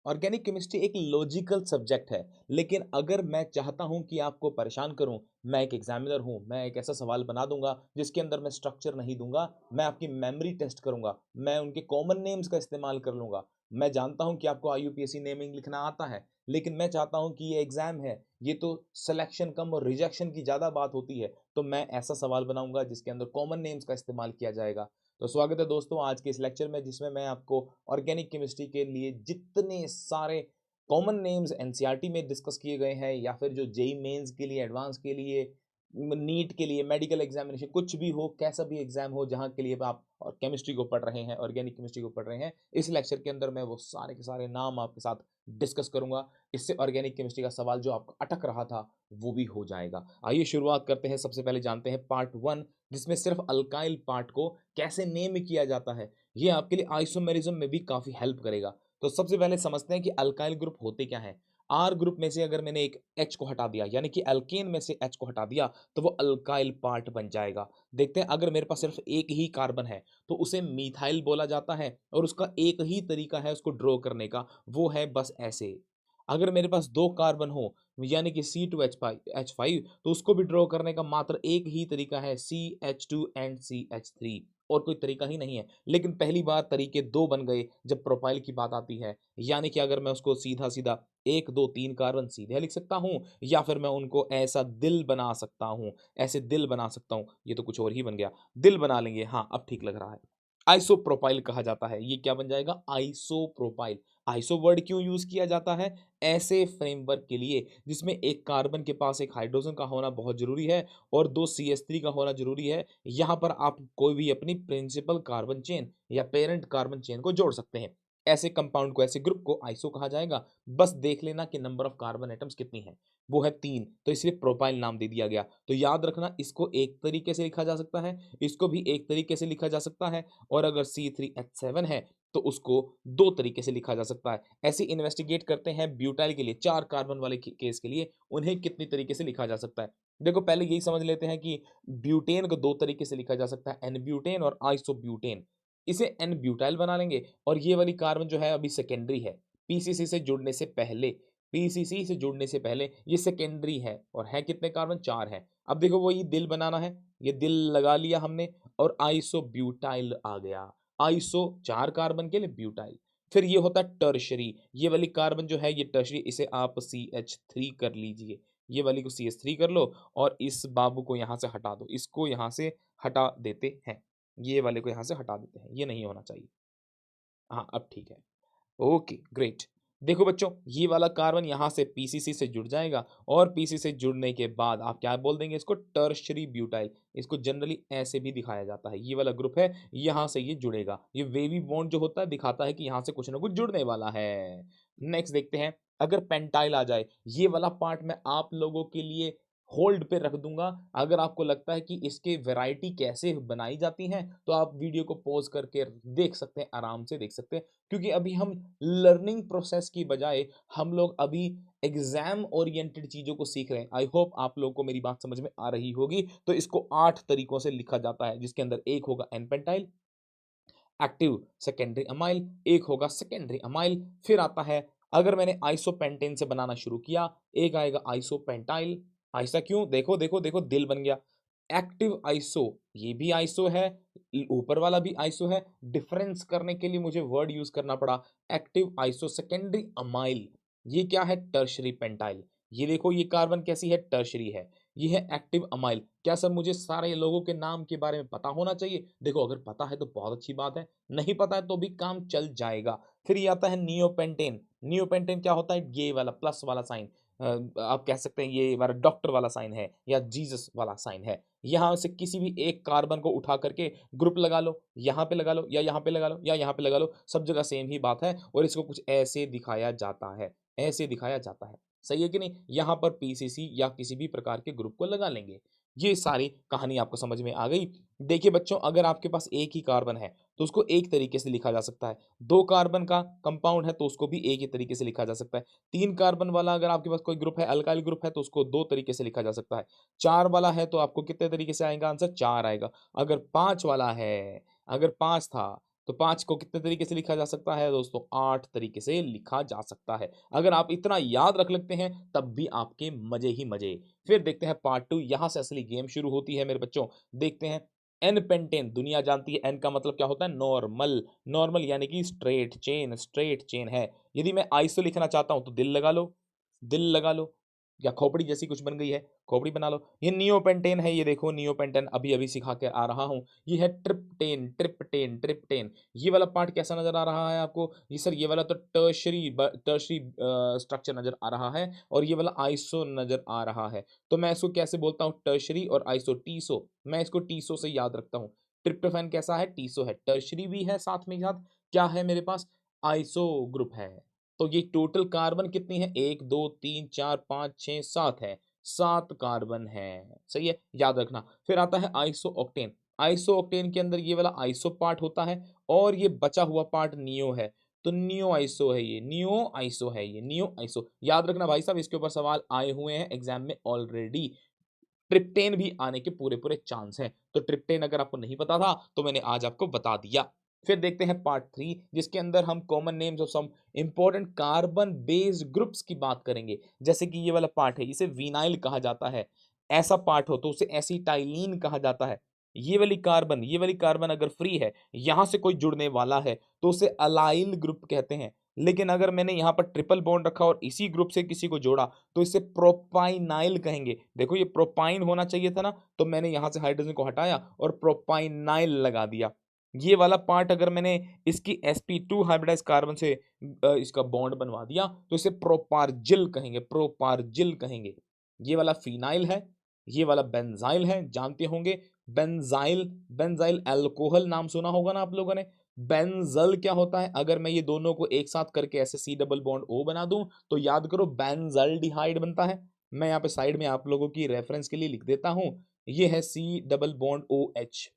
Organic chemistry एक logical subject है, लेकिन अगर मैं चाहता हूँ कि आपको परेशान करूँ, मैं एक एग्ज़ामिनर हूँ, मैं एक ऐसा सवाल बना दूँगा जिसके अंदर मैं स्ट्रक्चर नहीं दूँगा, मैं आपकी मेमोरी टेस्ट करूँगा, मैं उनके कॉमन नेम्स का इस्तेमाल कर लूँगा। मैं जानता हूँ कि आपको आईयूपीएसी नेमिंग लिखना आता है, लेकिन मैं चाहता हूँ कि ये एग्ज़ाम है, ये तो सिलेक्शन कम और रिजेक्शन की ज़्यादा बात होती है, तो मैं ऐसा सवाल बनाऊँगा जिसके अंदर कॉमन नेम्स का इस्तेमाल किया जाएगा। तो स्वागत है दोस्तों आज के इस लेक्चर में जिसमें मैं आपको ऑर्गेनिक केमिस्ट्री के लिए जितने सारे कॉमन नेम्स एनसीईआरटी में डिस्कस किए गए हैं या फिर जो जेईई मेंस के लिए, एडवांस के लिए, नीट के लिए, मेडिकल एग्जामिनेशन कुछ भी हो, कैसा भी एग्जाम हो जहाँ के लिए आप और केमिस्ट्री को पढ़ रहे हैं, ऑर्गेनिक केमिस्ट्री को पढ़ रहे हैं, इस लेक्चर के अंदर मैं वो सारे के सारे नाम आपके साथ डिस्कस करूंगा। इससे ऑर्गेनिक केमिस्ट्री का सवाल जो आपको अटक रहा था वो भी हो जाएगा। आइए शुरुआत करते हैं। सबसे पहले जानते हैं पार्ट वन, जिसमें सिर्फ अल्काइल पार्ट को कैसे नेम किया जाता है। ये आपके लिए आइसोमेरिज्म में भी काफी हेल्प करेगा। तो सबसे पहले समझते हैं कि अल्काइल ग्रुप होते क्या हैं। आर ग्रुप में से अगर मैंने एक एच को हटा दिया, यानी कि एल्केन में से एच को हटा दिया, तो वो अल्काइल पार्ट बन जाएगा। देखते हैं, अगर मेरे पास सिर्फ एक ही कार्बन है तो उसे मीथाइल बोला जाता है और उसका एक ही तरीका है उसको ड्रॉ करने का, वो है बस ऐसे। अगर मेरे पास दो कार्बन हो, यानी कि C2H5 तो उसको भी ड्रॉ करने का मात्र एक ही तरीका है, CH2 एंड CH3, और कोई तरीका ही नहीं है। लेकिन पहली बार तरीके दो बन गए जब प्रोपाइल की बात आती है, यानी कि अगर मैं उसको सीधा सीधा 1 2 3 कार्बन सीधे लिख सकता हूँ, या फिर मैं उनको ऐसा दिल बना सकता हूँ, ऐसे दिल बना सकता हूँ। ये तो कुछ और ही बन गया, दिल बना लेंगे, हाँ अब ठीक लग रहा है। आइसोप्रोपाइल कहा जाता है। ये क्या बन जाएगा? आइसोप्रोपाइल। आइसो वर्ड क्यों यूज किया जाता है? ऐसे फ्रेमवर्क के लिए जिसमें एक कार्बन के पास एक हाइड्रोजन का होना बहुत जरूरी है और दो CH3 का होना जरूरी है। यहाँ पर आप कोई भी अपनी प्रिंसिपल कार्बन चेन या पेरेंट कार्बन चेन को जोड़ सकते हैं। ऐसे कंपाउंड को, ऐसे ग्रुप को आइसो कहा जाएगा। बस देख लेना कि नंबर ऑफ कार्बन एटम्स कितनी है, वो है 3, तो इसलिए प्रोपाइल नाम दे दिया गया। तो याद रखना, इसको एक तरीके से लिखा जा सकता है, इसको भी एक तरीके से लिखा जा सकता है, और अगर C3H7 है तो उसको दो तरीके से लिखा जा सकता है। ऐसे इन्वेस्टिगेट करते हैं ब्यूटाइल के लिए, 4 कार्बन वाले केस के लिए उन्हें कितनी तरीके से लिखा जा सकता है। देखो पहले यही समझ लेते हैं कि ब्यूटेन को दो तरीके से लिखा जा सकता है, एन-ब्यूटेन और आइसोब्यूटेन। इसे एन-ब्यूटाइल बना लेंगे, और ये वाली कार्बन जो है अभी सेकेंडरी है। पीसीसी से जुड़ने से पहले, पीसीसी से जुड़ने से पहले ये सेकेंडरी है, और है कितने कार्बन? 4 है। अब देखो वही दिल बनाना है, ये दिल लगा लिया हमने, और आइसोब्यूटाइल आ गया। आइसो 4 कार्बन के लिए ब्यूटाइल। फिर ये होता है टर्शरी, ये वाली कार्बन जो है ये टर्शरी, इसे आप CH3 कर लीजिए। ये वाली को CH3 कर लो और इस बाबू को यहाँ से हटा दो, इसको यहाँ से हटा देते हैं। ये वाले को यहाँ से हटा देते हैं, ये नहीं होना चाहिए। हाँ, अब ठीक है। Okay, great. देखो बच्चों, ये वाला कार्बन यहाँ से पीसीसी से जुड़ जाएगा, और पीसी से जुड़ने के बाद आप क्या बोल देंगे? इसको टर्शरी ब्यूटाइल। इसको जनरली ऐसे भी दिखाया जाता है। ये वाला ग्रुप है, यहाँ से ये जुड़ेगा। ये वेवी बॉन्ड जो होता है दिखाता है कि यहाँ से कुछ ना कुछ जुड़ने वाला है। नेक्स्ट देखते हैं, अगर पेंटाइल आ जाए, ये वाला पार्ट मैं आप लोगों के लिए होल्ड पे रख दूंगा। अगर आपको लगता है कि इसके वैरायटी कैसे बनाई जाती हैं, तो आप वीडियो को पॉज करके देख सकते हैं, आराम से देख सकते हैं, क्योंकि अभी हम लर्निंग प्रोसेस की बजाय हम लोग अभी एग्जाम ओरिएंटेड चीजों को सीख रहे हैं। आई होप आप लोगों को मेरी बात समझ में आ रही होगी। तो इसको 8 तरीकों से लिखा जाता है, जिसके अंदर एक होगा N pentyl active secondary amyl, एक होगा सेकेंडरी अमाइल। फिर आता है, अगर मैंने आइसोपेंटेन से बनाना शुरू किया, एक आएगा आइसोपेंटाइल। ऐसा क्यों? देखो देखो देखो, दिल बन गया। एक्टिव आइसो, ये भी आइसो है, ऊपर वाला भी आइसो है। डिफरेंस करने के लिए मुझे वर्ड यूज करना पड़ा, एक्टिव आइसो सेकेंडरी अमाइल। ये क्या है? Tertiary pentyl. ये देखो, ये कार्बन कैसी है? टर्शरी है। ये है एक्टिव अमाइल। क्या सब मुझे सारे लोगों के नाम के बारे में पता होना चाहिए? देखो, अगर पता है तो बहुत अच्छी बात है, नहीं पता है तो भी काम चल जाएगा। फिर ये आता है नियोपेंटेन। नियोपेंटेन क्या होता है? ये वाला प्लस वाला साइन, आप कह सकते हैं ये हमारा डॉक्टर वाला साइन है या जीसस वाला साइन है। यहाँ से किसी भी एक कार्बन को उठा करके ग्रुप लगा लो, यहाँ पे लगा लो, या यहाँ पे लगा लो, या यहाँ पे लगा लो, सब जगह सेम ही बात है, और इसको कुछ ऐसे दिखाया जाता है, ऐसे दिखाया जाता है। सही है कि नहीं? यहाँ पर पीसीसी या किसी भी प्रकार के ग्रुप को लगा लेंगे। ये सारी कहानी आपको समझ में आ गई। देखिए बच्चों, अगर आपके पास एक ही कार्बन है तो उसको एक तरीके से लिखा जा सकता है। 2 कार्बन का कंपाउंड है तो उसको भी एक ही तरीके से लिखा जा सकता है। 3 कार्बन वाला अगर आपके पास कोई ग्रुप है, अल्काइल ग्रुप है, तो उसको 2 तरीके से लिखा जा सकता है। 4 वाला है तो आपको कितने तरीके से आएगा आंसर? 4 आएगा। अगर 5 वाला है, अगर 5 था तो 5 को कितने तरीके से लिखा जा सकता है दोस्तों? 8 तरीके से लिखा जा सकता है। अगर आप इतना याद रख लेते हैं तब भी आपके मज़े ही मज़े। फिर देखते हैं पार्ट 2, यहाँ से असली गेम शुरू होती है मेरे बच्चों। देखते हैं एन पेंटेन, दुनिया जानती है एन का मतलब क्या होता है? नॉर्मल। नॉर्मल यानी कि स्ट्रेट चेन है। यदि मैं आइसो लिखना चाहता हूँ तो दिल लगा लो, या खोपड़ी जैसी कुछ बन गई है, खोपड़ी बना लो। ये नियोपेंटेन है, ये देखो नियोपेंटेन अभी-अभी सिखा के आ रहा हूँ। ये है ट्रिप्टेन। ये वाला पार्ट कैसा नज़र आ रहा है आपको? ये सर ये वाला तो टर्शरी स्ट्रक्चर नज़र आ रहा है और ये वाला आइसो नज़र आ रहा है। तो मैं इसको कैसे बोलता हूँ? टर्शरी और आइसो, टीसो। मैं इसको टीसो से याद रखता हूँ। ट्रिप्टोफैन कैसा है? टीसो है। टर्शरी भी है साथ में साथ क्या है मेरे पास? आइसो ग्रुप है। तो ये टोटल कार्बन कितनी है? 1, 2, 3, 4, 5, 6, 7 है। 7 कार्बन है। सही है? याद रखना। फिर आता है आइसोओक्टेन। आइसोओक्टेन के अंदर ये वाला आइसो पार्ट होता है और ये बचा हुआ पार्ट नियो है। तो नियो आइसो है ये, नियो आइसो है ये, नियो आइसो। याद रखना भाई साहब, इसके ऊपर सवाल आए हुए हैं एग्जाम में ऑलरेडी। ट्रिप्टेन भी आने के पूरे-पूरे चांस हैं। तो ट्रिप्टेन अगर आपको नहीं पता था, तो मैंने आज आपको बता दिया। फिर देखते हैं पार्ट 3, जिसके अंदर हम common names of some important carbon based groups की बात करेंगे। जैसे कि ये वाला पार्ट है, इसे विनाइल कहा जाता है। ऐसा पार्ट हो तो उसे एसिटाइलीन कहा जाता है। ये वाली कार्बन अगर फ्री है, यहाँ से कोई जुड़ने वाला है, तो उसे अलाइल ग्रुप कहते हैं। लेकिन अगर मैंने यहाँ पर ट्रिपल बॉन्ड रखा और इसी ग्रुप से किसी को जोड़ा, तो इसे प्रोपाइनाइल कहेंगे। देखो ये प्रोपाइन होना चाहिए था ना, तो मैंने यहाँ से हाइड्रोजन को हटाया और प्रोपाइनाइल लगा दिया। ये वाला पार्ट अगर मैंने इसकी sp2 हाइब्रिडाइज्ड कार्बन से इसका बॉन्ड बनवा दिया, तो इसे प्रोपार्जिल कहेंगे। ये वाला फिनाइल है, ये वाला बेंजाइल है, जानते होंगे। बेंजाइल बेंजाइल अल्कोहल नाम सुना होगा ना आप लोगों ने। बेंजल क्या होता है? अगर मैं ये दोनों को एक साथ करके ऐसे सी डबल बॉन्ड ओ बना दूं, तो याद करो बेंजल्डिहाइड बनता है। मैं यहाँ पे साइड में आप लोगों की रेफरेंस के लिए लिख देता हूं, ये है C double bond O H.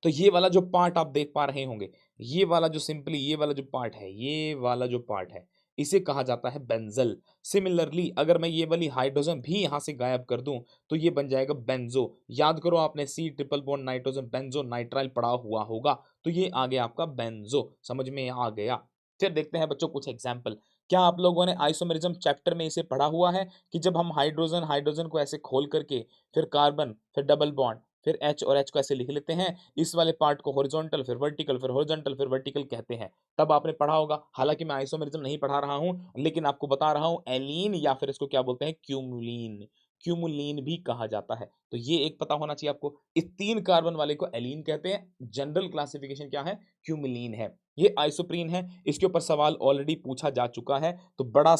तो ये वाला जो पार्ट आप देख पा रहे होंगे, ये वाला जो सिंपली ये वाला जो पार्ट है, ये वाला जो पार्ट है, इसे कहा जाता है बेंजल। सिमिलरली अगर मैं ये वाली हाइड्रोजन भी यहाँ से गायब कर दूं, तो ये बन जाएगा बेंजो। याद करो आपने C triple bond nitrogen benzonitrile पढ़ा हुआ होगा, तो ये आ गया आपका बेंजो। समझ में आ गया। फिर देखते हैं बच्चों कुछ एग्जाम्पल। क्या आप लोगों ने आइसोमेरिज्म चैप्टर में इसे पढ़ा हुआ है कि जब हम हाइड्रोजन हाइड्रोजन को ऐसे खोल करके फिर कार्बन फिर डबल बॉन्ड फिर एच और एच को ऐसे लिख लेते हैं, इस वाले पार्ट को हॉरिजॉन्टल फिर हॉरिजॉन्टल फिर वर्टिकल कहते हैं। तब आपने पढ़ा होगा। हालांकि मैं आइसोमेरिज्म नहीं पढ़ा रहा हूं, लेकिन आपको बता रहा हूं एलीन या फिर इसको क्या बोलते हैं? क्यूमुलीन। क्यूमुलीन भी कहा जाता है। तो ये एक पता होना चाहिए आपको। इस 3 कार्बन वाले को एलीन कहते हैं। जनरल क्लासिफिकेशन क्या है? क्यूमुलीन है। ये आइसोप्रीन है। इसके ऊपर सवाल ऑलरेडी पूछा जा चुका है। तो बड़ा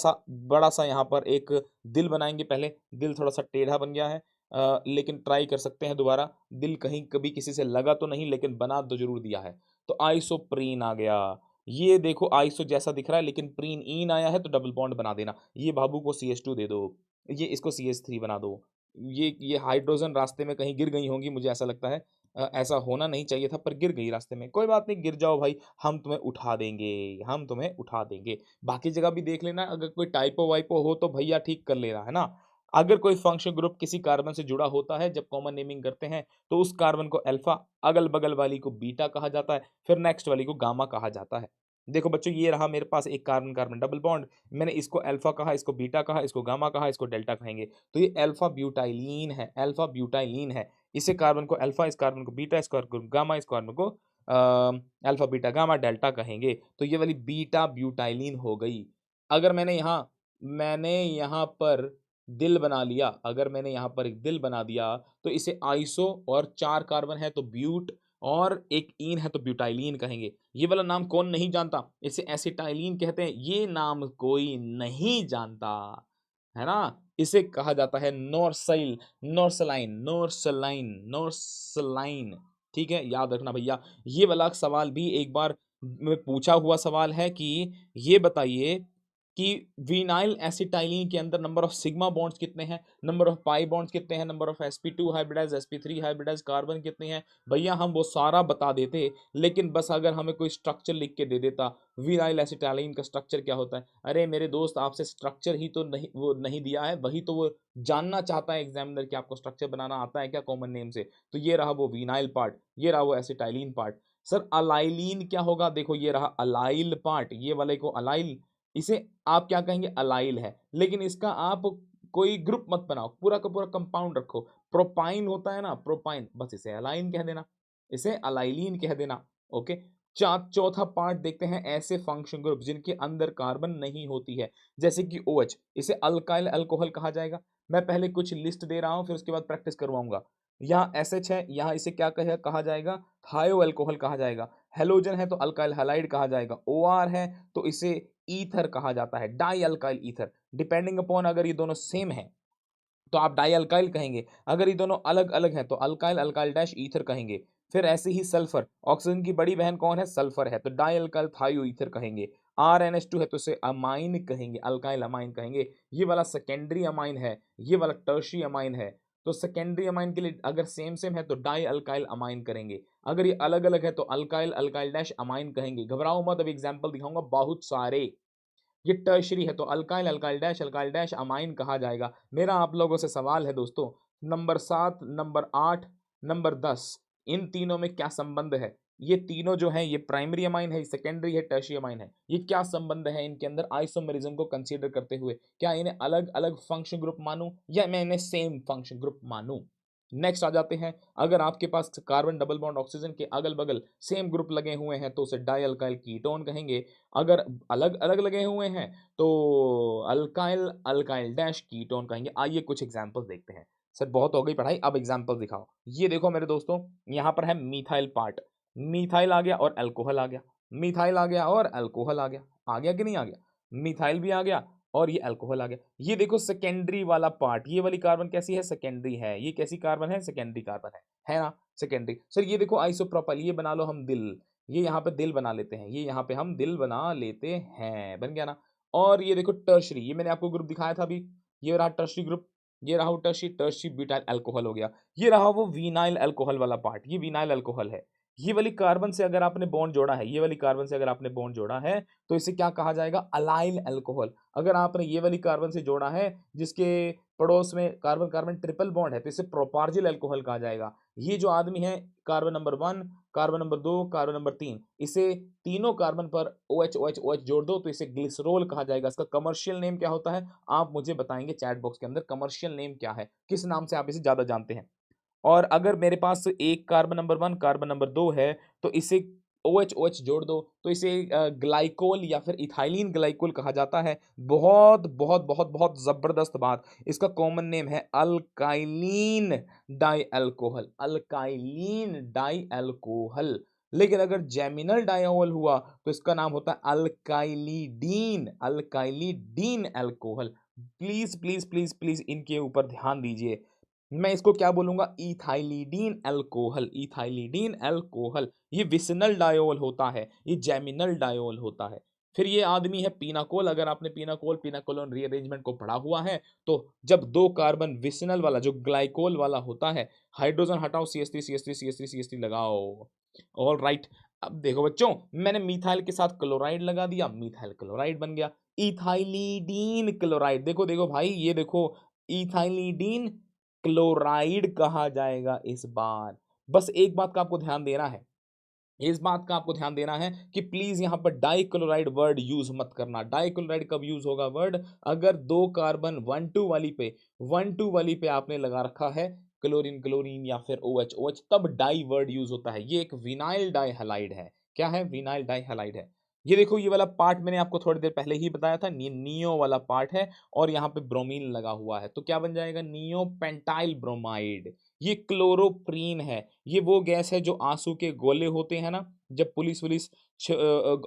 सा यहाँ पर एक दिल बनाएंगे। पहले दिल थोड़ा सा टेढ़ा बन गया है, लेकिन ट्राई कर सकते हैं दोबारा। दिल कहीं कभी किसी से लगा तो नहीं, लेकिन बना तो जरूर दिया है। तो आइसोप्रीन आ गया। ये देखो आइसो जैसा दिख रहा है, लेकिन प्रीन ईन आया है तो डबल बॉन्ड बना देना। ये बाबू को CH2 दे दो, ये इसको CH3 बना दो। ये हाइड्रोजन रास्ते में कहीं गिर गई होंगी, मुझे ऐसा लगता है। ऐसा होना नहीं चाहिए था, पर गिर गई रास्ते में। कोई बात नहीं, गिर जाओ भाई, हम तुम्हें उठा देंगे। बाकी जगह भी देख लेना, अगर कोई टाइपो वाइपो हो तो भैया ठीक कर लेना, है ना। अगर कोई फंक्शन ग्रुप किसी कार्बन से जुड़ा होता है, जब कॉमन नेमिंग करते हैं, तो उस कार्बन को अल्फा, अगल-बगल वाली को बीटा कहा जाता है, फिर नेक्स्ट वाली को गामा कहा जाता है। देखो बच्चों, ये रहा मेरे पास एक कार्बन-कार्बन डबल बॉन्ड। मैंने इसको अल्फा कहा, इसको बीटा कहा, इसको गामा कहा, इसको डेल्टा कहेंगे। तो ये अल्फा ब्यूटाइलीन है। इसे कार्बन को अल्फा, इस कार्बन को बीटा, इस कार्बन को गामा, इस कार्बन को अल्फा, बीटा, गामा, डेल्टा कहेंगे। तो ये वाली बीटा ब्यूटाइलीन हो गई। अगर मैंने यहाँ पर दिल बना लिया, अगर मैंने यहाँ पर एक दिल बना दिया, तो इसे आइसो और 4 कार्बन है तो ब्यूट और एक ईन है तो ब्यूटाइलीन कहेंगे। ये वाला नाम कौन नहीं जानता? इसे एसिटाइलीन कहते हैं। ये नाम कोई नहीं जानता, है ना? इसे कहा जाता है नॉर्सलाइन। ठीक है? याद रखना भैया। ये वाला सवाल भी एक बार में पूछा हुआ सवाल है कि ये बताइए कि विनाइल एसिटाइलिन के अंदर नंबर ऑफ सिग्मा बॉन्ड्स कितने हैं, नंबर ऑफ पाई बॉन्ड्स कितने हैं, number of sp2 hybridise sp3 hybridise carbon कितने हैं। भैया हम वो सारा बता देते, लेकिन बस अगर हमें कोई स्ट्रक्चर लिख के दे देता, विनाइल एसिटाइलिन का स्ट्रक्चर क्या होता है। अरे मेरे दोस्त, आपसे स्ट्रक्चर ही तो नहीं दिया है, वही तो वो जानना चाहता है एग्जामिनर कि आपको स्ट्रक्चर बनाना आता है क्या कॉमन नेम से। तो ये रहा वो विनाइल पार्ट, ये रहा वो एसिटाइलिन पार्ट। सर अलाइलीन क्या होगा? देखो ये रहा अलाइल पार्ट, ये वाले को अलाइल, इसे आप क्या कहेंगे? अलाइल है। लेकिन इसका आप कोई ग्रुप मत बनाओ, पूरा का पूरा कंपाउंड रखो। प्रोपाइन होता है ना, प्रोपाइन, बस इसे अलाइन कह देना, इसे अलाइलीन कह देना। ओके। चौथा पार्ट देखते हैं ऐसे फंक्शन ग्रुप जिनके अंदर कार्बन नहीं होती है, जैसे कि OH, इसे अल्काइल अल्कोहल कहा जाएगा। मैं पहले कुछ लिस्ट दे रहा हूं, फिर उसके बाद प्रैक्टिस करवाऊंगा। यहाँ SH है, यहाँ इसे क्या कहा जाएगा? थायो अल्कोहल कहा जाएगा। हेलोजन है तो अल्काइल हैलाइड कहा जाएगा। OR है तो इसे ईथर कहा जाता है, die alkyl ether. Depending upon अगर ये दोनों सेम है तो आप डाई अल्काइल कहेंगे, अगर ये दोनों अलग अलग हैं तो अल्काइल अल्काइल डैश ईथर कहेंगे। फिर ऐसे ही सल्फर, ऑक्सीजन की बड़ी बहन कौन है? सल्फर है, तो डाई अल्काइल थायो ईथर कहेंगे। RNH2 है तो इसे अमाइन कहेंगे, अल्काइल अमाइन कहेंगे। ये वाला सेकेंडरी अमाइन है, ये वाला टर्शियरी अमाइन है। तो सेकेंडरी अमाइन के लिए अगर सेम सेम है तो डाई अल्काइल अमाइन करेंगे, अगर ये अलग अलग है तो अल्काइल अल्काइल डैश अमाइन कहेंगे। घबराओ मत, अब एग्जाम्पल दिखाऊंगा बहुत सारे। ये टर्शरी है तो अल्काइल अल्काइल डैश अमाइन कहा जाएगा। मेरा आप लोगों से सवाल है दोस्तों, नंबर 7, नंबर 8, नंबर 10, इन तीनों में क्या संबंध है? ये तीनों जो है ये प्राइमरी अमाइन है, सेकेंडरी है, टर्शियरी अमाइन है। ये क्या संबंध है इनके अंदर आइसोमेरिज्म को कंसीडर करते हुए? क्या इन्हें अलग अलग फंक्शन ग्रुप मानूं या मैं इन्हें सेम फंक्शन ग्रुप मानूं? नेक्स्ट आ जाते हैं, अगर आपके पास कार्बन डबल बॉन्ड ऑक्सीजन के अगल बगल सेम ग्रुप लगे हुए हैं तो उसे डाई अल्काइल कीटोन कहेंगे। अगर अलग अलग लगे हुए हैं तो अल्काइल अल्काइल डैश कीटोन कहेंगे। आइए कुछ एग्जांपल्स देखते हैं। सर बहुत हो गई पढ़ाई, अब एग्जांपल दिखाओ। ये देखो मेरे दोस्तों, यहाँ पर है मिथाइल पार्ट, मिथाइल आ गया और अल्कोहल आ गया, मिथाइल आ गया और अल्कोहल आ गया कि नहीं आ गया? मिथाइल भी आ गया और ये अल्कोहल आ गया। ये देखो सेकेंडरी वाला पार्ट, ये वाली कार्बन कैसी है? सेकेंडरी है। ये कैसी कार्बन है? सेकेंडरी कार्बन है ना? सेकेंडरी। सर ये देखो आइसोप्रोपाइल, ये बना लो हम दिल, ये यहाँ पे दिल बना लेते हैं, ये यहाँ पे हम दिल बना लेते हैं, बन गया ना? और ये देखो टर्शरी, ये मैंने आपको ग्रुप दिखाया था अभी, ये रहा टर्शरी ग्रुप, ये रहा वो टर्शरी, टर्शरी ब्यूटाइल अल्कोहल हो गया। ये रहा वो विनाइल अल्कोहल वाला पार्ट, ये विनाइल अल्कोहल है। ये वाली कार्बन से अगर आपने बॉन्ड जोड़ा है, ये वाली कार्बन से अगर आपने बॉन्ड जोड़ा है तो इसे क्या कहा जाएगा? Allyl alcohol. अगर आपने ये वाली कार्बन से जोड़ा है जिसके पड़ोस में कार्बन कार्बन ट्रिपल बॉन्ड है तो इसे प्रोपार्जिल अल्कोहल कहा जाएगा। ये जो आदमी है carbon number 1, carbon number 2, carbon number 3, इसे तीनों कार्बन पर OH OH OH जोड़ दो तो इसे ग्लिसरोल कहा जाएगा। इसका कमर्शियल नेम क्या होता है? आप मुझे बताएंगे चैट बॉक्स के अंदर कमर्शियल नेम क्या है, किस नाम से आप इसे ज्यादा जानते हैं। और अगर मेरे पास एक कार्बन नंबर 1 कार्बन नंबर 2 है तो इसे OH OH जोड़ दो तो इसे ग्लाइकोल या फिर इथाइलिन ग्लाइकोल कहा जाता है। बहुत बहुत बहुत बहुत जबरदस्त बात, इसका कॉमन नेम है अल्काइलीन डाई अल्कोहल, अल्काइलीन डाई अल्कोहल। लेकिन अगर जेमिनल डायोल हुआ तो इसका नाम होता है alkylidene, alkylidene alcohol. Please please please please इनके ऊपर ध्यान दीजिए। मैं इसको क्या बोलूंगा? Ethylidene alcohol, ethylidene alcohol. ये विसिनल डायोल होता है, ये जेमिनल डायोल होता है। फिर ये आदमी है पीनाकोल, अगर आपने पीनाकोल पीनाकोलोन रीअरेंजमेंट को पढ़ा हुआ है तो जब दो कार्बन विसिनल वाला जो ग्लाइकोल वाला होता है, हाइड्रोजन हटाओ, CH3 CH3 CH3 CH3 लगाओ। All right. अब देखो बच्चों, मैंने मिथाइल के साथ क्लोराइड लगा दिया, मिथाइल क्लोराइड बन गया। इथाइलिडीन क्लोराइड, देखो देखो भाई, ये देखो इथाइलिडीन क्लोराइड कहा जाएगा इस बार। बस एक बात का आपको ध्यान देना है, इस बात का आपको ध्यान देना है कि प्लीज यहां पर डाइक्लोराइड वर्ड यूज मत करना। डाइक्लोराइड कब यूज होगा वर्ड? अगर दो कार्बन 1 2 वाली पे आपने लगा रखा है क्लोरीन क्लोरीन या फिर OH OH, तब डाई वर्ड यूज होता है। ये एक विनाइल डाई हैलाइड है। क्या है? विनाइल डाई हैलाइड है। ये देखो ये वाला पार्ट मैंने आपको थोड़ी देर पहले ही बताया था, नियो वाला पार्ट है और यहाँ पे ब्रोमीन लगा हुआ है तो क्या बन जाएगा? Neo pentyl bromide. ये क्लोरोप्रीन है, ये वो गैस है जो आंसू के गोले होते हैं ना, जब पुलिस वुलिस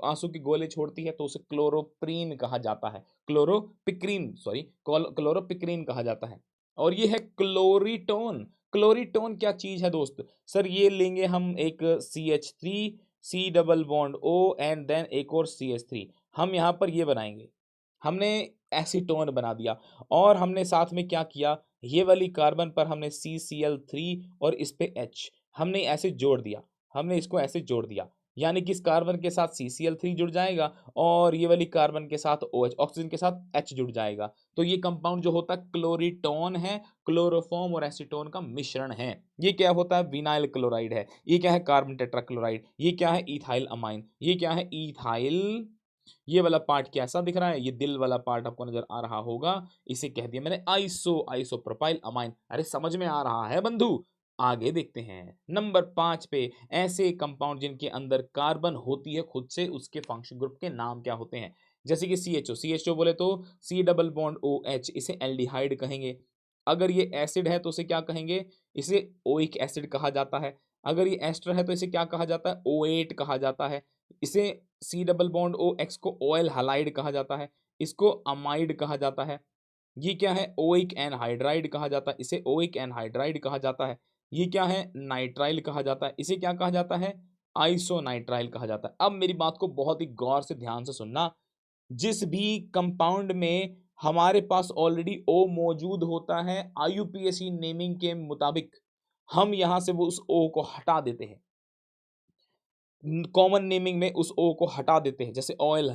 आंसू के गोले छोड़ती है तो उसे क्लोरोप्रीन कहा जाता है, क्लोरोपिक्रीन सॉरी क्लोरोपिक्रीन कहा जाता है। और ये है क्लोरीटोन। क्लोरीटोन क्या चीज है दोस्त? सर ये लेंगे हम एक CH3 C double bond O and then एक और CH3, हम यहाँ पर ये बनाएंगे, हमने एसीटोन बना दिया। और हमने साथ में क्या किया? ये वाली कार्बन पर हमने CCl3 और इस पे H, हमने ऐसे जोड़ दिया, हमने इसको ऐसे जोड़ दिया। यानी कि इस कार्बन के साथ CCl3 जुड़ जाएगा और ये वाली कार्बन के साथ OH, ऑक्सीजन के साथ H जुड़ जाएगा। तो ये कंपाउंड जो होता है क्लोरीटोन है, क्लोरोफॉर्म और एसीटोन का मिश्रण है। ये क्या होता है? विनाइल क्लोराइड है। ये क्या है? Carbon tetrachloride. ये क्या है? Ethyl amine. ये क्या है? इथाइल। ये वाला पार्ट कैसा दिख रहा है? ये दिल वाला पार्ट आपको नजर आ रहा होगा, इसे कह दिया मैंने आइसोप्रोपाइल अमाइन। अरे समझ में आ रहा है बंधु? आगे देखते हैं नंबर 5 पे, ऐसे कंपाउंड जिनके अंदर कार्बन होती है खुद से, उसके फंक्शन ग्रुप के नाम क्या होते हैं? जैसे कि CHO बोले तो C डबल बॉन्ड OH, इसे एल्डिहाइड कहेंगे। अगर ये एसिड है तो उसे क्या कहेंगे? इसे ओइक एसिड कहा जाता है। अगर ये एस्टर है तो इसे क्या कहा जाता है? O8 कहा जाता है। इसे C डबल बॉन्ड OX को ऑयल हैलाइड कहा जाता है। इसको अमाइड कहा जाता है। ये क्या है? ओइक एनहाइड्राइड कहा जाता है। इसे ओइक एनहाइड्राइड कहा जाता है। ये क्या है? नाइट्राइल कहा जाता है। इसे क्या कहा जाता है? आइसोनाइट्राइल कहा जाता है। अब मेरी बात को बहुत ही गौर से ध्यान से सुनना। जिस भी कंपाउंड में हमारे पास ऑलरेडी O मौजूद होता है, IUPAC नेमिंग के मुताबिक हम यहां से वो उस O को हटा देते हैं। कॉमन नेमिंग में उस ओ को हटा देते हैं, जैसे oil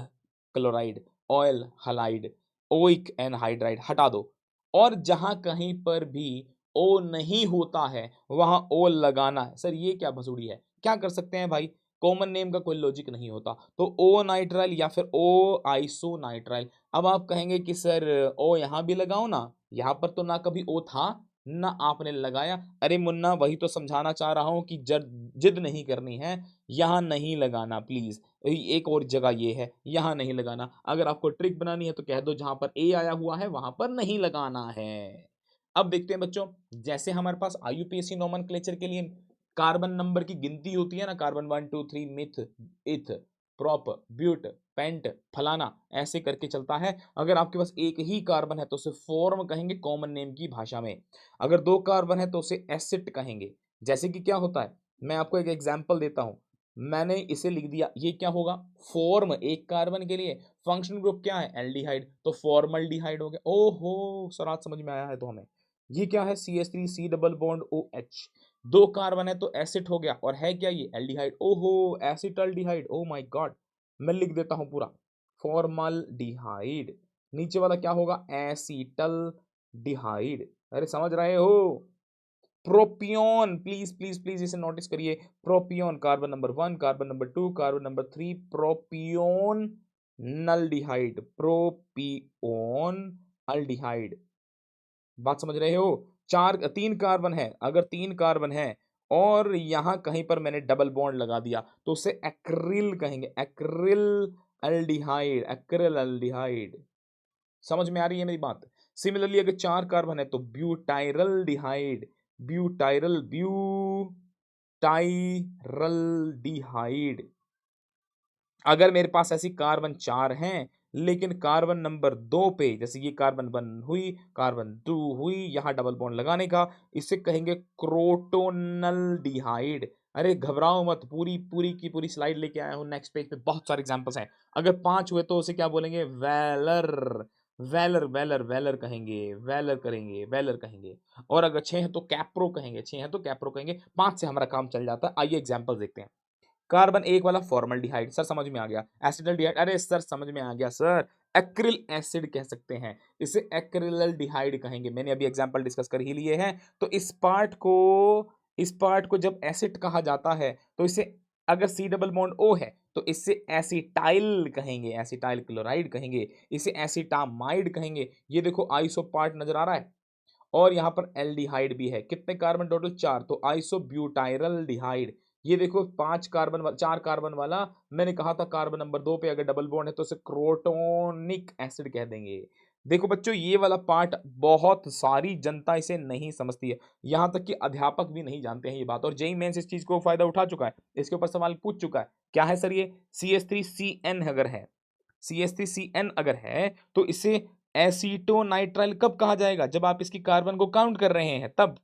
chloride, oil halide, oic anhydride हटा दो। और जहां कहीं पर भी ओ नहीं होता है वहां ओ लगाना है। सर ये क्या भसुड़ी है? क्या कर सकते हैं भाई? कॉमन नेम का कोई लॉजिक नहीं होता, तो ओ नाइट्राइल या फिर ओ आइसो नाइट्राइल। अब आप कहेंगे कि सर ओ यहां भी लगाओ ना, यहां पर तो ना कभी ओ था ना आपने लगाया। अरे मुन्ना वही तो समझाना चाह रहा हूं कि जिद नहीं करनी है, यहाँ नहीं लगाना प्लीज। एक और जगह ये है, यहाँ नहीं लगाना। अगर आपको ट्रिक बनानी है तो कह दो जहां पर ए आया हुआ है वहां पर नहीं लगाना है। अब देखते हैं बच्चों, जैसे हमारे पास IUPAC नोमेनक्लेचर के लिए कार्बन नंबर की गिनती होती है ना, कार्बन 1 2 3 मिथ, इथ, प्रोप, ब्यूट, पेंट, फलाना, ऐसे करके चलता है। अगर आपके पास एक ही कार्बन है तो उसे फॉर्म कहेंगे कॉमन नेम की भाषा में। अगर दो कार्बन है तो उसे एसिड कहेंगे। जैसे कि क्या होता है, मैं आपको एक एग्जांपल देता हूं। मैंने इसे लिख दिया, ये क्या होगा? फॉर्म एक कार्बन के लिए। फंक्शन ग्रुप क्या है? एल्डिहाइड, तो फॉर्मल्डिहाइड हो गया। ओहो सर आज समझ में आया है तो हमें। ये क्या है? CH3 C double bond OH। दो कार्बन है तो एसिड हो गया, और है क्या ये? एल्डिहाइड। ओहो एसिटल्डिहाइड, ओ माय गॉड। मैं लिख देता हूं पूरा, फॉर्मल्डिहाइड। नीचे वाला क्या होगा? एसिटल्डिहाइड। अरे समझ रहे हो? प्रोपियोन, प्लीज प्लीज प्लीज इसे नोटिस करिए। Propion, carbon number 1, carbon number 2, carbon number 3, propionaldehyde, propionaldehyde. बात समझ रहे हो? चार तीन कार्बन है, अगर तीन कार्बन है और यहां कहीं पर मैंने डबल बॉन्ड लगा दिया तो उसे एक्रिल कहेंगे, एक्रिल अल्डिहाइड, एक्रिल अल्डिहाइड। समझ में आ रही है मेरी बात? सिमिलरली अगर चार कार्बन है तो ब्यूटाइरल डिहाइड, ब्यूटाइरल, ब्यूटाइरल डिहाइड। अगर मेरे पास ऐसी कार्बन 4 हैं लेकिन कार्बन नंबर 2 पे, जैसे ये कार्बन 1 हुई, कार्बन 2 हुई, यहां डबल बॉन्ड लगाने का, इसे कहेंगे क्रोटोनल डिहाइड। अरे घबराओ मत, पूरी पूरी की पूरी स्लाइड लेके आया हूं, नेक्स्ट पेज पे बहुत सारे एग्जांपल्स हैं। अगर 5 हुए तो उसे क्या बोलेंगे? वैलर, वैलर वैलर वैलर कहेंगे, वैलर करेंगे, वैलर कहेंगे। और अगर 6 है तो कैप्रो कहेंगे, 6 है तो कैप्रो कहेंगे। 5 से हमारा काम चल जाता है। आइए एग्जांपल देखते हैं। कार्बन एक वाला फॉर्मल्डिहाइड, सर समझ में आ गया। एसिटल्डिहाइड, अरे सर समझ में आ गया सर। एक्रिल एसिड कह सकते हैं, इसे एक्रिलल्डिहाइड कहेंगे। मैंने अभी एग्जांपल डिस्कस कर ही लिए हैं। तो इस पार्ट को जब एसिड कहा जाता है तो इसे, अगर सी डबल बॉन्ड ओ है तो इससे एसिटाइल कहेंगे, एसिटाइल क्लोराइड कहेंगे। इसे एसिटामाइड कहेंगे। ये देखो आइसो पार्ट नजर आ रहा है, और यहाँ पर एल्डिहाइड भी है। कितने कार्बन टोटल? 4, तो आइसोब्यूटाइरल डिहाइड। ये देखो 5 कार्बन 4 कार्बन वाला, मैंने कहा था कार्बन नंबर 2 पे अगर डबल बॉन्ड है तो उसे क्रोटोनिक एसिड कह देंगे। देखो बच्चों ये वाला पार्ट बहुत सारी जनता इसे नहीं समझती है, यहाँ तक कि अध्यापक भी नहीं जानते हैं ये बात, और जेई मेंस इस चीज को फायदा उठा चुका है, इसके ऊपर सवाल पूछ चुका है। क्या है सर ये? CH3CN अगर है, CH3CN अगर है तो इसे एसीटोनाइट्राइल कब कहा जाएगा? जब आप इसकी कार्बन को काउंट कर रहे हैं तब।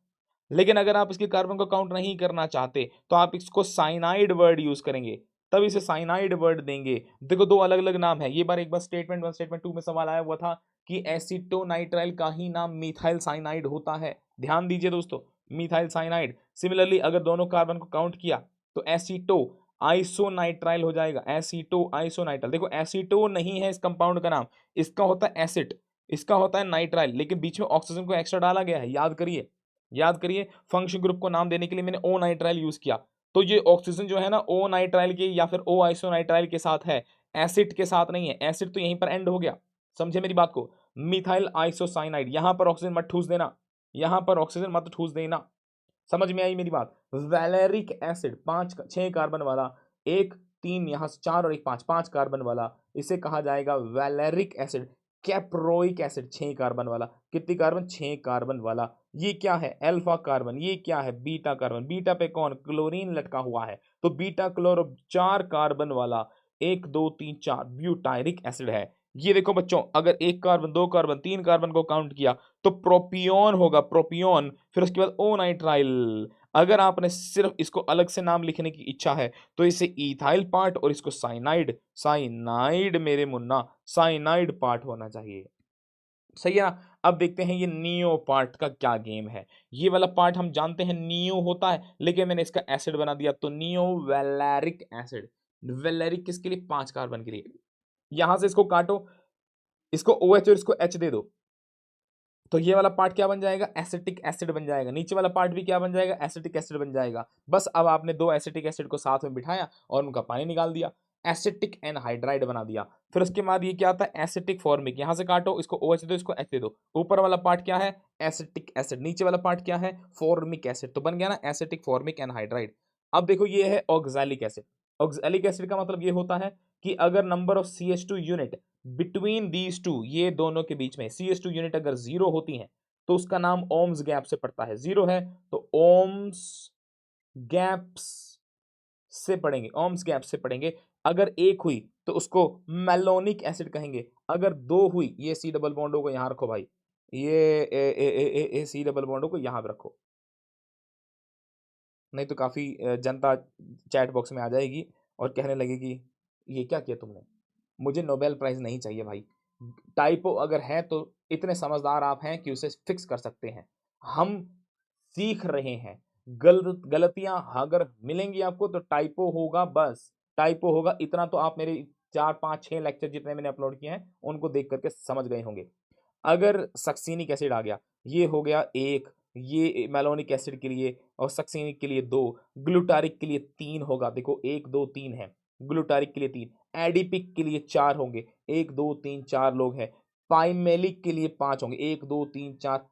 लेकिन अगर आप इसकी कार्बन को काउंट नहीं करना चाहते तो आप इसको साइनाइड वर्ड यूज करेंगे, तब इसे साइनाइड वर्ड देंगे। देखो दो अलग अलग नाम है। ये बार एक बार स्टेटमेंट 1 स्टेटमेंट 2 में सवाल आया हुआ था कि एसीटोनाइट्राइल का ही नाम मिथाइल साइनाइड होता है। ध्यान दीजिए दोस्तों, मिथाइल साइनाइड। सिमिलरली अगर दोनों कार्बन को काउंट किया तो एसीटो, आइसोनाइट्राइल हो जाएगा, एसीटो आइसोनाइट्राइल। देखो एसीटो नहीं है इस कंपाउंड का नाम, इसका होता है एसिड, इसका होता है नाइट्राइल, लेकिन बीच में ऑक्सीजन को एक्स्ट्रा डाला गया है, याद करिए, याद करिए। फंक्शन ग्रुप को नाम देने के लिए मैंने ओ नाइट्राइल यूज किया, तो ये ऑक्सीजन जो है ना ओ नाइट्राइल के या फिर ओ आइसोनाइट्राइल के साथ है, एसिड के साथ नहीं है। एसिड तो यहीं पर एंड हो गया, समझे मेरी बात को। मिथाइल आइसोसाइनाइड, यहां पर ऑक्सीजन मत ठूस देना, यहां पर ऑक्सीजन मत ठूस देना, समझ में आई मेरी बात। वैलेरिक एसिड, 6 कार्बन वाला, एक 3 यहां से 4 और एक 5, 5 कार्बन वाला, इसे कहा जाएगा वैलेरिक एसिड। कैप्रोइक एसिड 6 कार्बन वाला, कितनी कार्बन, 6 कार्बन वाला। ये क्या है, अल्फा कार्बन, ये क्या है, बीटा कार्बन। बीटा पे कौन, क्लोरीन लटका हुआ है, तो बीटा क्लोरो 4 कार्बन वाला, 1 2 3 4 ब्यूटायरिक एसिड है। ये देखो बच्चों, अगर 1 कार्बन 2 कार्बन 3 कार्बन को काउंट किया तो प्रोपियोन होगा, प्रोपियोन, फिर उसके बाद ओ नाइट्राइल। अगर आपने सिर्फ इसको अलग से नाम लिखने की इच्छा है तो इसे इथाइल पार्ट और इसको साइनाइड, साइनाइड मेरे मुन्ना, साइनाइड पार्ट होना चाहिए, सही है ना। अब देखते हैं ये नियो पार्ट का क्या गेम है। ये वाला पार्ट हम जानते हैं नियो होता है, लेकिन मैंने इसका एसिड बना दिया, तो नियो वैलेरिक एसिड। वैलेरिक किसके लिए, 5 कार्बन के लिए। यहां से इसको काटो, इसको OH और इसको H दे दो, तो ये वाला पार्ट क्या बन जाएगा, एसिटिक एसिड बन जाएगा। नीचे वाला पार्ट भी क्या बन जाएगा, एसिटिक एसिड बन जाएगा। बस अब आपने 2 एसिटिक एसिड को साथ में बिठाया और उनका पानी निकाल दिया, एसिटिक एनहाइड्राइड बना दिया। फिर उसके बाद ये क्या आता है, एसिटिक फॉर्मिक, यहां से काटो, इसको OH दो, इसको H दे दो। ऊपर वाला पार्ट क्या है, एसिटिक एसिड, नीचे वाला पार्ट क्या है, फॉर्मिक एसिड, तो बन गया ना एसिटिक फॉर्मिक एनहाइड्राइड। अब देखो ये है ऑक्सैलिक एसिड। ऑक्सैलिक एसिड का मतलब ये होता है कि अगर number of CH2 unit between these two, ये दोनों के बीच में CH2 यूनिट अगर 0 होती हैं तो उसका नाम ओम्स गैप से पड़ता है। 0 है तो ओम्स गैप्स से पढ़ेंगे, ओम्स गैप से पढ़ेंगे। अगर 1 हुई तो उसको मेलोनिक एसिड कहेंगे। अगर 2 हुई, ये सी डबल बॉन्डो को यहां रखो भाई, ये सी डबल बॉन्डो को यहां पे रखो, नहीं तो काफी जनता चैट बॉक्स में आ जाएगी और कहने लगेगी ये क्या किया तुमने। मुझे नोबेल प्राइज नहीं चाहिए भाई। टाइपो अगर है तो इतने समझदार आप हैं कि उसे फिक्स कर सकते हैं। हम सीख रहे हैं, गलतियां अगर मिलेंगी आपको तो टाइपो होगा, बस टाइपो होगा। इतना तो आप मेरे 4 5 6 लेक्चर जितने मैंने अपलोड किए हैं उनको देख करके समझ गए होंगे। अगर सक्सीनिक एसिड आ गया, ये हो गया 1, ये मेलोनिक एसिड के लिए, और सक्सीनिक के लिए 2, ग्लूटारिक के लिए 3 होगा। देखो 1 2 3 है, ग्लूटारिक के लिए 3, एडिपिक के लिए 4 होंगे, 1 2 3 4 लोग हैं। पाइमेलिक के लिए 5 होंगे, 1 2 3 4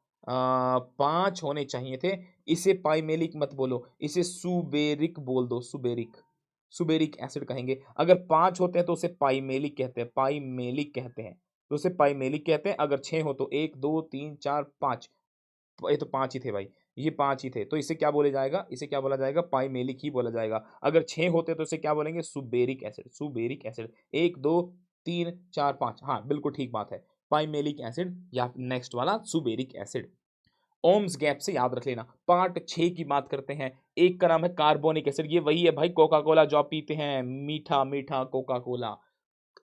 5 होने चाहिए थे। इसे पाइमेलिक मत बोलो, इसे सुबेरिक बोल दो, सुबेरिक, सुबेरिक एसिड कहेंगे। अगर 5 होते हैं तो उसे पाइमेलिक कहते हैं, पाइमेलिक कहते हैं, तो उसे पाइमेलिक कहते हैं। अगर 6 हो तो 1 2 3 4 5, ये तो 5 ही थे भाई, ये 5 ही थे, तो इसे क्या बोला जाएगा, इसे क्या बोला जाएगा, पाइमेलिक ही बोला जाएगा। अगर 6 होते तो इसे क्या बोलेंगे, सुबेरिक एसिड, सुबेरिक एसिड। 1 2 3 4 5, हाँ बिल्कुल ठीक बात है, पाइमेलिक एसिड या नेक्स्ट वाला सुबेरिक एसिड। ओम्स गैप से याद रख लेना। पार्ट 6 की बात करते हैं, एक का नाम है कार्बोनिक एसिड। ये वही है भाई कोका कोला जो आप पीते हैं, मीठा मीठा कोका कोला,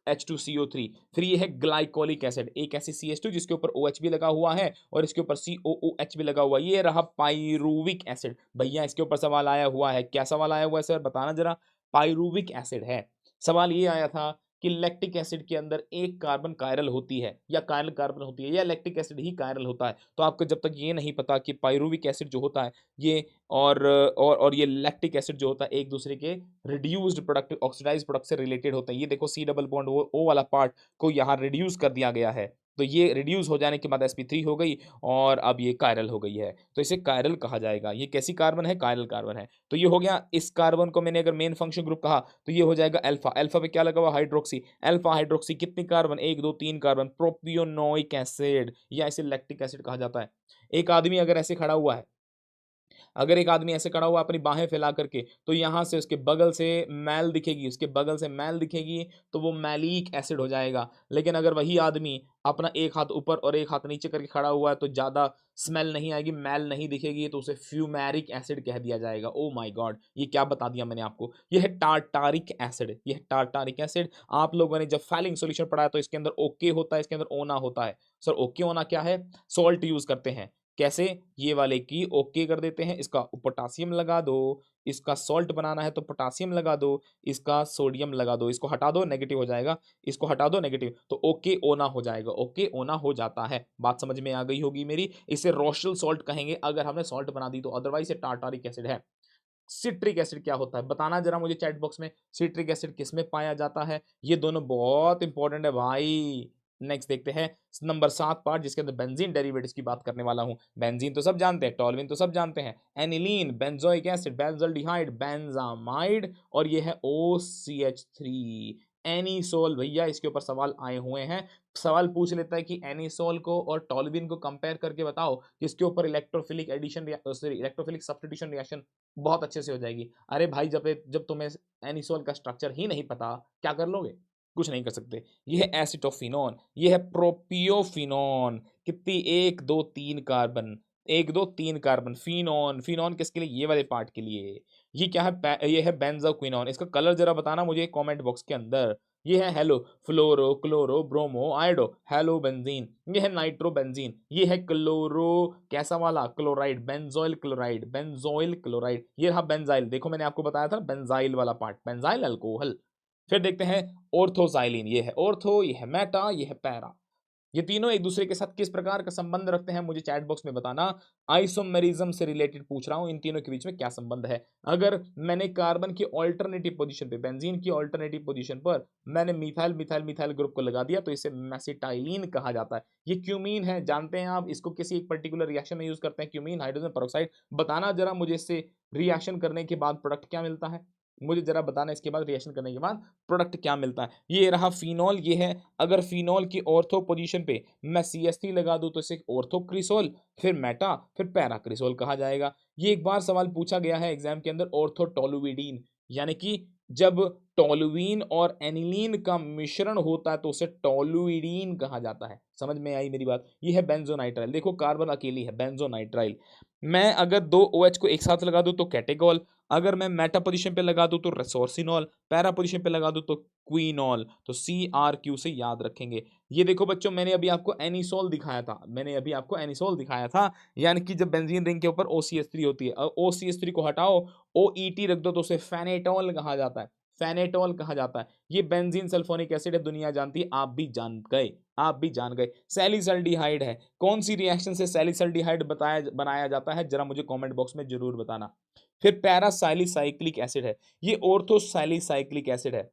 H2CO3। फिर ये है ग्लाइकोलिक एसिड, एक ऐसी CH2 जिसके ऊपर OH भी लगा हुआ है और इसके ऊपर COOH भी लगा हुआ है। ये रहा पाइरुविक एसिड। भैया इसके ऊपर सवाल आया हुआ है, क्या सवाल आया हुआ है सर बताना जरा। पाइरुविक एसिड है। सवाल ये आया था कि लैक्टिक एसिड के अंदर एक कार्बन कायरल होती है या कायरल कार्बन होती है या लैक्टिक एसिड ही कायरल होता है। तो आपको जब तक ये नहीं पता कि पाइरुविक एसिड जो होता है ये और ये लैक्टिक एसिड जो होता है एक दूसरे के रिड्यूस्ड प्रोडक्ट, ऑक्सीडाइज्ड प्रोडक्ट से रिलेटेड होते हैं। ये देखो सी डबल बॉन्ड ओ वाला पार्ट को यहाँ रिड्यूस कर दिया गया है, तो ये रिड्यूस हो जाने के बाद sp3 हो गई और अब ये कायरल हो गई है, तो इसे कायरल कहा जाएगा। ये कैसी कार्बन है, कायरल कार्बन है। तो ये हो गया, इस कार्बन को मैंने अगर मेन फंक्शन ग्रुप कहा तो ये हो जाएगा अल्फा। अल्फा पे क्या लगा हुआ, हाइड्रोक्सी। अल्फा हाइड्रोक्सी कितनी कार्बन, 1 2 3 कार्बन, प्रोपियोनोइक एसिड या इसे लैक्टिक एसिड कहा जाता है। एक आदमी अगर ऐसे खड़ा हुआ है, अगर एक आदमी ऐसे खड़ा हुआ अपनी बाहें फैला करके, तो यहाँ से उसके बगल से मैल दिखेगी, उसके बगल से मैल दिखेगी तो वो मैलिक एसिड हो जाएगा। लेकिन अगर वही आदमी अपना एक हाथ ऊपर और एक हाथ नीचे करके खड़ा हुआ है तो ज़्यादा स्मेल नहीं आएगी, मैल नहीं दिखेगी, तो उसे फ्यूमेरिक एसिड कह दिया जाएगा। ओ माय गॉड, ये क्या बता दिया मैंने आपको, ये है टार्टारिक एसिड, ये है टार्टारिक एसिड। आप लोगों ने जब फैलिंग सॉल्यूशन पढ़ा है तो इसके अंदर ओके होता है, इसके अंदर ओना होता है। सर ओके ओना क्या है, सॉल्ट यूज करते हैं, कैसे? ये वाले की ओके कर देते हैं, इसका पोटेशियम लगा दो, इसका सॉल्ट बनाना है तो पोटेशियम लगा दो, इसका सोडियम लगा दो, इसको हटा दो नेगेटिव हो जाएगा, इसको हटा दो नेगेटिव, तो ओके ओना हो जाएगा, ओके ओना हो जाता है। बात समझ में आ गई होगी मेरी। इसे रोशल सॉल्ट कहेंगे अगर हमने सॉल्ट बना दी तो, अदरवाइज़ ये टार्टारिक एसिड है। सिट्रिक एसिड क्या होता है? बताना ज़रा मुझे चैट बॉक्स में, सिट्रिक एसिड किसमें पाया जाता है? ये दोनों बहुत इंपॉर्टेंट है भाई। नेक्स्ट देखते हैं नंबर 7 पार्ट जिसके अंदर बेंजीन डेरिवेटिव्स की बात करने वाला हूँ। बेंजीन तो सब जानते हैं, टॉल्यूइन तो सब जानते हैं, aniline, benzoic acid, benzaldehyde, benzamide और ये है OCH3 एनीसोल। भैया इसके ऊपर सवाल आए हुए हैं। सवाल पूछ लेता है कि एनीसोल को और टॉल्यूइन को कंपेयर करके बताओ किसके ऊपर electrophilic addition sorry electrophilic substitution reaction बहुत अच्छे से हो जाएगी। अरे भाई जब तुम्हें एनिसोल का स्ट्रक्चर ही नहीं पता, क्या कर लोगे? कुछ नहीं कर सकते। ये है एसिटोफिनोन, ये है प्रोपियोफिनोन। कितनी 1, 2, 3 कार्बन, 1, 2, 3 कार्बन, फिनोन, फिनोन किसके लिए? ये वाले पार्ट के लिए। ये क्या है? ये है बेंजोक्विनोन। इसका कलर जरा बताना मुझे कमेंट बॉक्स के अंदर। ये है halo fluoro chloro bromo iodo halo benzene. ये है नाइट्रो बेंजीन। ये है क्लोरो कैसा वाला chloride, benzoyl chloride, benzoyl chloride. ये रहा बेंजाइल। देखो मैंने आपको बताया था बेंजाइल वाला पार्ट, बेंजाइल अल्कोहल। फिर देखते हैं ऑर्थोजाइलिन। ये है ऑर्थो, ये है मेटा, ये है पैरा। ये तीनों एक दूसरे के साथ किस प्रकार का संबंध रखते हैं मुझे चैट बॉक्स में बताना। आइसोमेरिज्म से रिलेटेड पूछ रहा हूं, इन तीनों के बीच में क्या संबंध है। अगर मैंने कार्बन की ऑल्टरनेटिव पोजीशन पे, बेंजीन की ऑल्टरनेटिव पोजीशन पर मैंने मिथाइल मिथाइल मिथाइल ग्रुप को लगा दिया तो इसे मेसिटाइलिन कहा जाता है। ये क्यूमीन है, जानते हैं आप, इसको किसी एक पर्टिकुलर रिएक्शन में यूज करते हैं, क्यूमीन हाइड्रोजन पेरोक्साइड। बताना जरा मुझे इससे रिएक्शन करने के बाद प्रोडक्ट क्या मिलता है, मुझे जरा बताना इसके बाद रिएक्शन करने के बाद प्रोडक्ट क्या मिलता है। ये रहा फिनोल। ये है, अगर फिनोल की ऑर्थो पोजीशन पे मैं CH3 लगा दूं तो इसे ऑर्थोक्रिसोल, फिर मेटा, फिर पैराक्रिसोल कहा जाएगा। ये एक बार सवाल पूछा गया है एग्जाम के अंदर, ऑर्थोटोलुइडीन, यानी कि जब टोलुइन और एनिलीन का मिश्रण होता है तो उसे टोलुइडीन कहा जाता है। समझ में आई मेरी बात? ये है बेंजोनाइट्राइल। देखो कार्बन अकेली है, बेंजोनाइट्राइल। मैं अगर दो OH को एक साथ लगा दूं तो कैटेगोल, अगर मैं मेटा पोजीशन पे लगा दूं तो रेसोर्सिनॉल, पैरा पोजीशन पे लगा दूं तो क्वीनॉल। तो CRQ से याद रखेंगे। ये देखो बच्चों, मैंने अभी आपको एनिसोल दिखाया था, मैंने अभी आपको एनिसोल दिखाया था, यानी कि जब बेंजीन रिंग के ऊपर OCH3 होती है, OCH3 को हटाओ, OET रख दो तो उसे फेनेटोल कहा जाता है, फेनेटोल कहा जाता है। ये बेंजीन सल्फोनिक एसिड है, दुनिया जानती है, आप भी जान गए, आप भी जान गए। सैलिसल्डिहाइड है, कौन सी रिएक्शन से सैलिसल्डिहाइड बनाया जाता है, जरा मुझे कमेंट बॉक्स में जरूर बताना। फिर पैरासाइलिसाइक्लिक एसिड है, ये ऑर्थोसाइलिसाइक्लिक एसिड है।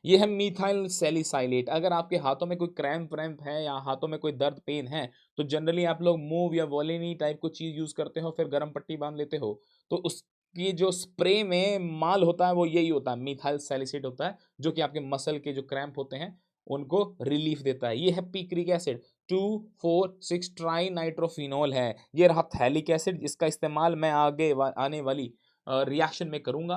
ये है मीथाइल सैलिसाइलेट। अगर आपके हाथों में कोई क्रैम्प व्रैम्प है या हाथों में कोई दर्द पेन है तो जनरली आप लोग मूव या वोलिनी टाइप को चीज यूज करते हो, फिर गर्म पट्टी बांध लेते हो, तो उसकी जो स्प्रे में माल होता है वो यही होता है, मीथाइल सैलिसाइलेट होता है, जो कि आपके मसल के जो क्रैम्प होते हैं उनको रिलीफ देता है। ये है पिक्रिक एसिड, 2,4,6 ट्राई नाइट्रोफिनोल है। ये रहा थैलिक एसिड, इसका इस्तेमाल मैं आगे आने वाली रिएक्शन में करूंगा।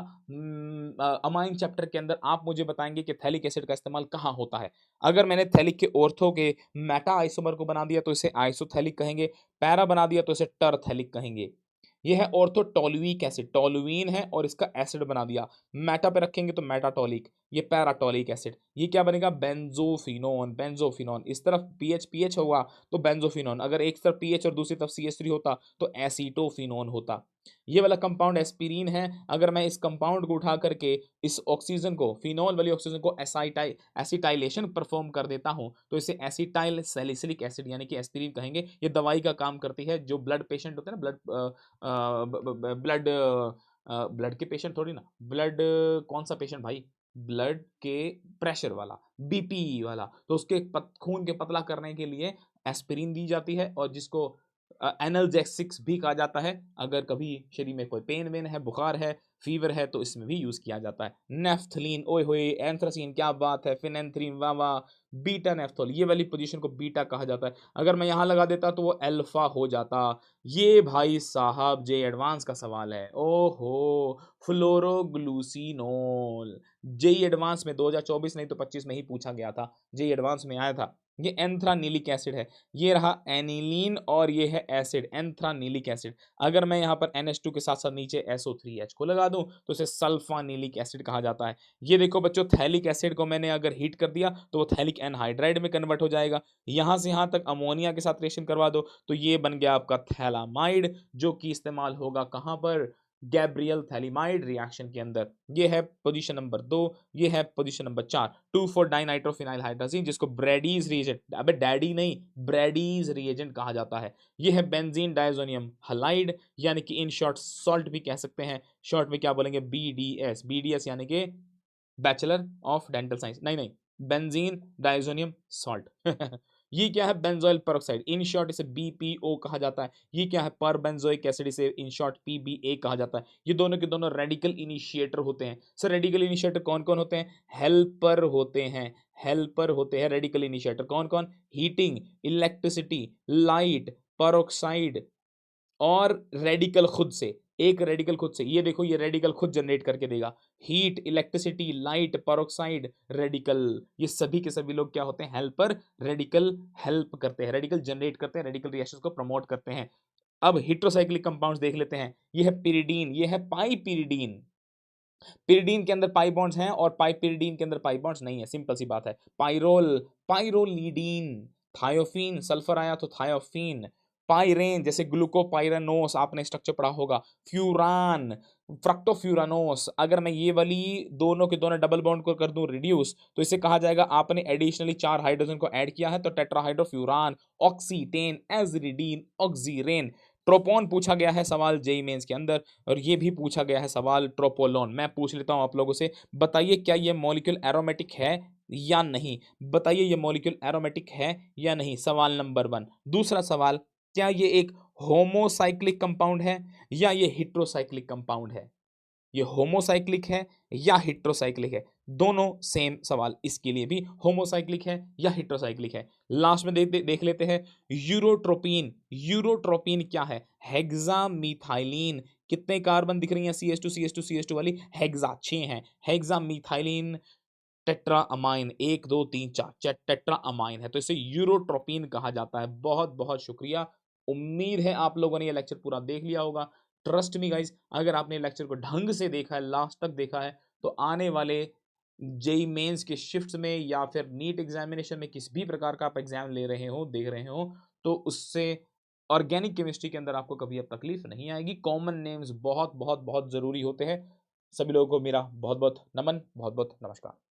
अमाइन चैप्टर के अंदर आप मुझे बताएंगे कि थैलिक एसिड का इस्तेमाल कहाँ होता है। अगर मैंने थैलिक के ऑर्थो के मेटा आइसोमर को बना दिया तो इसे आइसोथैलिक कहेंगे, पैरा बना दिया तो इसे टरथैलिक कहेंगे। ये है ऑर्थोटोलुइक एसिड, टोलुइन है और इसका एसिड बना दिया, मेटा पे रखेंगे तो मेटाटोलिक। ये पैराटोलिक एसिड, ये क्या बनेगा, बेंजोफिनोन, बेंजोफिनोन। इस तरफ पीएच पीएच होगा तो बेंजोफिनोन, अगर एक तरफ पीएच और दूसरी तरफ CH3 होता तो एसीटोफिनोन होता। ये वाला कंपाउंड एस्पिरिन है, अगर मैं इस कंपाउंड को उठा करके इस ऑक्सीजन को, फिनोल वाली ऑक्सीजन को एसिटाइलेशन परफॉर्म कर देता हूं तो इसे एसिटाइल सैलिसिलिक एसिड यानी कि एस्पिरिन कहेंगे। ये दवाई का काम करती है। जो ब्लड पेशेंट होते हैं ना, ब्लड ब्लड के पेशेंट थोड़ी ना, ब्लड कौन सा पेशेंट भाई, ब्लड के प्रेशर वाला, BP वाला, तो उसके खून के पतला करने के लिए एस्पिरिन दी जाती है, और जिसको एनाल्जेसिक्स भी कहा जाता है। अगर कभी शरीर में कोई पेन वेन है, बुखार है, फीवर है तो इसमें भी यूज किया जाता है। नेफ्थलीन, ओए होए, एंथ्रासीन, क्या बात है, फिनेंथ्रीन, वाह वाह, बीटा नेफ्थोल, ये वाली पोजीशन को बीटा कहा जाता है। अगर मैं यहां लगा देता तो वो अल्फा हो जाता। ये भाई साहब जे एडवांस का सवाल है, ओहो, फ्लोरोग्लूसिनोल। जेई एडवांस में 2024 नहीं तो 25 में ही पूछा गया था, जेई एडवांस में आया था। ये एंथ्रानीलिक एसिड है। ये रहा एनिलीन और ये है एसिड एंथ्रानीलिक एसिड। अगर मैं यहाँ पर NH2 के साथ-साथ नीचे SO3H को लगा दूँ तो इसे सल्फानीलिक एसिड कहा जाता है। ये देखो बच्चों थैलिक एसिड को मैंने अगर हीट कर दिया तो वो थैलिक एनहाइड्राइड में कन्वर्ट हो जाएगा। यहाँ से यहाँ तक अमोनिया के साथ रिएक्शन करवा दो तो ये बन गया आपका थैलामाइड जो कि इस्तेमाल होगा कहाँ पर? गैब्रियल थैलिमाइड रिएक्शन के अंदर। ये है पोजीशन नंबर 2, ये है पोजीशन नंबर 4 2,4 डाइनाइट्रोफिनाइल हाइड्रोजीन जिसको ब्रैडीज रिएजेंट, अबे डैडी नहीं ब्रैडीज रिएजेंट कहा जाता है। ये है बेंजीन डायजोनियम हलाइड यानी कि इन शॉर्ट सॉल्ट भी कह सकते हैं। शॉर्ट में क्या बोलेंगे? BDS। BDS यानी कि बैचलर ऑफ डेंटल साइंस, नहीं नहीं बेंजीन डायजोनियम सॉल्ट। ये क्या है? बेंजोइल पेरोक्साइड, इन शॉर्ट इसे BPO कहा जाता है। ये क्या है? पर बेंजोइक एसिड, इसे इन शॉर्ट PBA कहा जाता है। ये दोनों के दोनों रेडिकल इनिशिएटर होते हैं। सर रेडिकल इनिशिएटर कौन कौन होते हैं? हेल्पर होते हैं। हेल्पर होते हैं रेडिकल इनिशिएटर कौन कौन? हीटिंग, इलेक्ट्रिसिटी, लाइट, पेरोक्साइड और रेडिकल खुद से। एक रेडिकल खुद से, ये देखो ये रेडिकल खुद जनरेट करके देगा। Heat, electricity, light, peroxide, radical, ये सभी के सभी लोग क्या होते हैं? हेल्पर। रेडिकल हेल्प करते हैं, रेडिकल जनरेट करते हैं, रेडिकल रिएक्शंस को प्रमोट करते हैं। अब हेटेरोसाइक्लिक कंपाउंड्स देख लेते हैं। ये है पिरिडीन, ये है पाइपिरिडीन। पिरिडीन के अंदर पाई बॉन्ड्स हैं और पाइपिरिडीन के अंदर पाई बॉन्ड्स नहीं है, सिंपल सी बात है। पाइरोल, पाइरोलीडीन, थायोफीन, सल्फर आया तो थायोफीन, पाइरेन जैसे ग्लूकोपाइरानोस आपने स्ट्रक्चर पढ़ा होगा, फ्यूरान, फ्रक्टोफ्यूरानोस। अगर मैं ये वाली दोनों के दोनों डबल बॉन्ड को कर दूं रिड्यूस तो इसे कहा जाएगा आपने एडिशनली 4 हाइड्रोजन को ऐड किया है तो टेट्राहाइड्रोफ्यूरान, ऑक्सीटेन, एजरिडीन, ऑक्सीरेन। ट्रोपोन पूछा गया है सवाल जेई मेंस के अंदर और ये भी पूछा गया है सवाल ट्रोपोलोन। मैं पूछ लेता हूं आप लोगों से, बताइए क्या ये मॉलिक्यूल एरोमेटिक है या नहीं? बताइए ये मॉलिक्यूल एरोमेटिक है या नहीं? सवाल नंबर 1। दूसरा सवाल, क्या ये एक होमोसाइक्लिक कंपाउंड है या ये हेटेरोसाइक्लिक कंपाउंड है? ये होमोसाइक्लिक है या हेटेरोसाइक्लिक है? दोनों सेम सवाल इसके लिए भी, होमोसाइक्लिक है या हेटेरोसाइक्लिक है। लास्ट में देख लेते हैं यूरोट्रोपिन। यूरोट्रोपिन क्या है? हेक्सामिथाइलिन। कितने कार्बन दिख रही हैं? CH2 CH2 CH2 वाली हेक्सा 6 हैं। Hexamethylene tetra amine 1 2 3 4 tetra amine है तो इसे यूरोट्रोपिन कहा जाता है। बहुत बहुत शुक्रिया। उम्मीद है आप लोगों ने ये लेक्चर पूरा देख लिया होगा। ट्रस्ट मी गाइज, अगर आपने लेक्चर को ढंग से देखा है, लास्ट तक देखा है, तो आने वाले जेई मेंस के शिफ्ट्स में या फिर नीट एग्जामिनेशन में किसी भी प्रकार का आप एग्जाम ले रहे हो, देख रहे हो, तो उससे ऑर्गेनिक केमिस्ट्री के अंदर आपको कभी अब तकलीफ नहीं आएगी। कॉमन नेम्स बहुत बहुत बहुत जरूरी होते हैं। सभी लोगों को मेरा बहुत बहुत नमन, बहुत बहुत नमस्कार।